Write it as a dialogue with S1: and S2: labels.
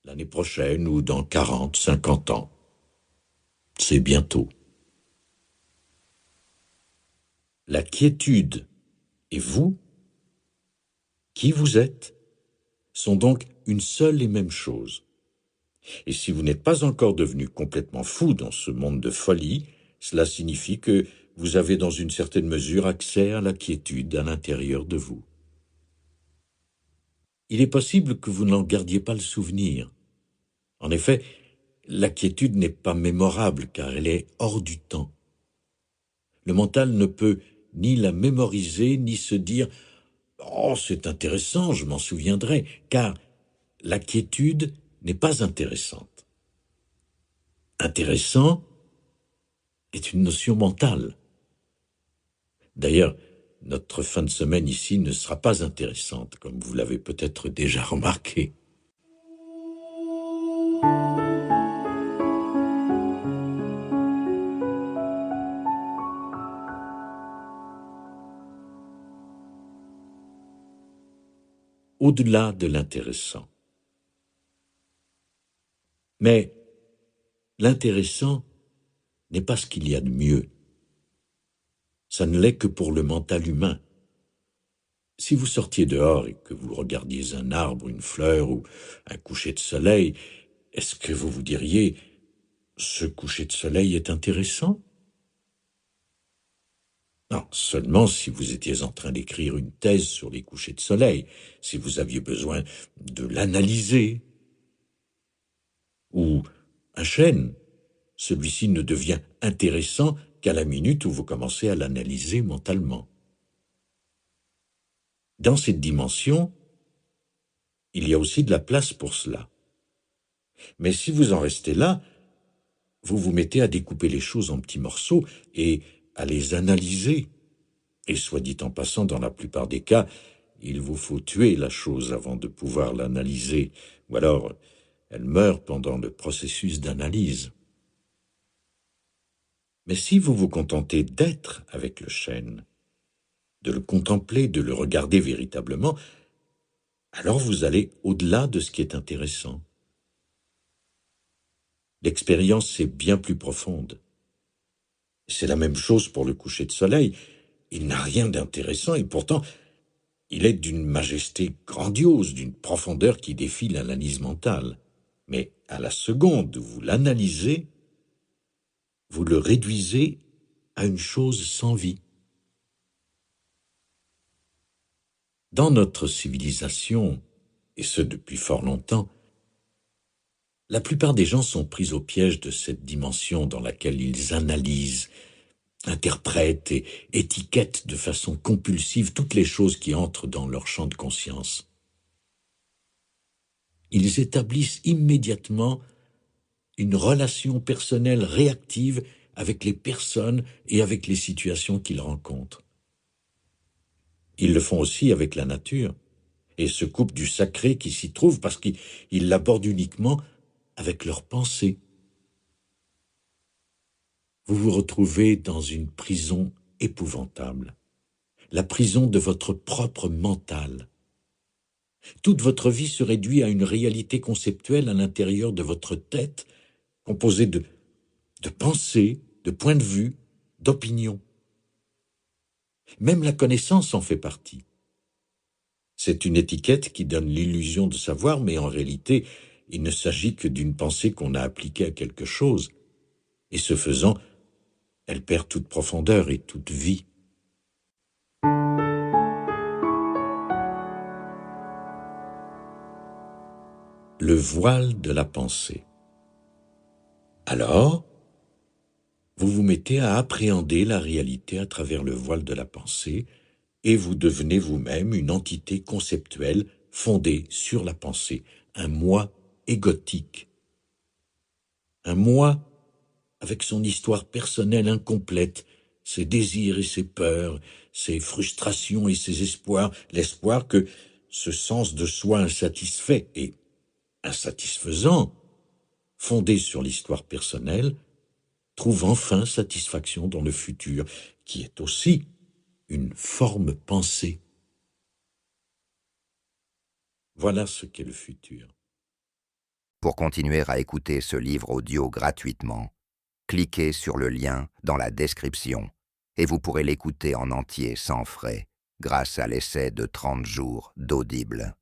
S1: l'année prochaine ou dans 40, 50 ans. C'est bientôt. La quiétude et vous, qui vous êtes, sont donc une seule et même chose. Et si vous n'êtes pas encore devenu complètement fou dans ce monde de folie, cela signifie que vous avez dans une certaine mesure accès à la quiétude à l'intérieur de vous. Il est possible que vous n'en gardiez pas le souvenir. En effet, la quiétude n'est pas mémorable car elle est hors du temps. Le mental ne peut ni la mémoriser ni se dire « Oh, c'est intéressant, je m'en souviendrai », car la quiétude n'est pas intéressante. Intéressant est une notion mentale. D'ailleurs, notre fin de semaine ici ne sera pas intéressante, comme vous l'avez peut-être déjà remarqué. Au-delà de l'intéressant. Mais l'intéressant n'est pas ce qu'il y a de mieux. Ça ne l'est que pour le mental humain. Si vous sortiez dehors et que vous regardiez un arbre, une fleur ou un coucher de soleil, est-ce que vous vous diriez « ce coucher de soleil est intéressant ?» Non, seulement si vous étiez en train d'écrire une thèse sur les couchers de soleil, si vous aviez besoin de l'analyser. Ou un chêne, celui-ci ne devient intéressant qu'à la minute où vous commencez à l'analyser mentalement. Dans cette dimension, il y a aussi de la place pour cela. Mais si vous en restez là, vous vous mettez à découper les choses en petits morceaux et à les analyser. Et soit dit en passant, dans la plupart des cas, il vous faut tuer la chose avant de pouvoir l'analyser, ou alors elle meurt pendant le processus d'analyse. Mais si vous vous contentez d'être avec le chêne, de le contempler, de le regarder véritablement, alors vous allez au-delà de ce qui est intéressant. L'expérience est bien plus profonde. C'est la même chose pour le coucher de soleil. Il n'a rien d'intéressant et pourtant, il est d'une majesté grandiose, d'une profondeur qui défie l'analyse mentale. Mais à la seconde où vous l'analysez, vous le réduisez à une chose sans vie. Dans notre civilisation, et ce depuis fort longtemps, la plupart des gens sont pris au piège de cette dimension dans laquelle ils analysent, interprètent et étiquettent de façon compulsive toutes les choses qui entrent dans leur champ de conscience. Ils établissent immédiatement une relation personnelle réactive avec les personnes et avec les situations qu'ils rencontrent. Ils le font aussi avec la nature et se coupent du sacré qui s'y trouve parce qu'ils l'abordent uniquement avec leurs pensées. Vous vous retrouvez dans une prison épouvantable, la prison de votre propre mental. Toute votre vie se réduit à une réalité conceptuelle à l'intérieur de votre tête, composée de pensées, de points de vue, d'opinions. Même la connaissance en fait partie. C'est une étiquette qui donne l'illusion de savoir, mais en réalité, il ne s'agit que d'une pensée qu'on a appliquée à quelque chose. Et ce faisant, elle perd toute profondeur et toute vie. Le voile de la pensée. Alors, vous vous mettez à appréhender la réalité à travers le voile de la pensée et vous devenez vous-même une entité conceptuelle fondée sur la pensée, un moi égotique. Un moi avec son histoire personnelle incomplète, ses désirs et ses peurs, ses frustrations et ses espoirs, l'espoir que ce sens de soi insatisfait et insatisfaisant, fondé sur l'histoire personnelle, trouve enfin satisfaction dans le futur, qui est aussi une forme pensée. Voilà ce qu'est le futur.
S2: Pour continuer à écouter ce livre audio gratuitement, cliquez sur le lien dans la description et vous pourrez l'écouter en entier sans frais grâce à l'essai de 30 jours d'Audible.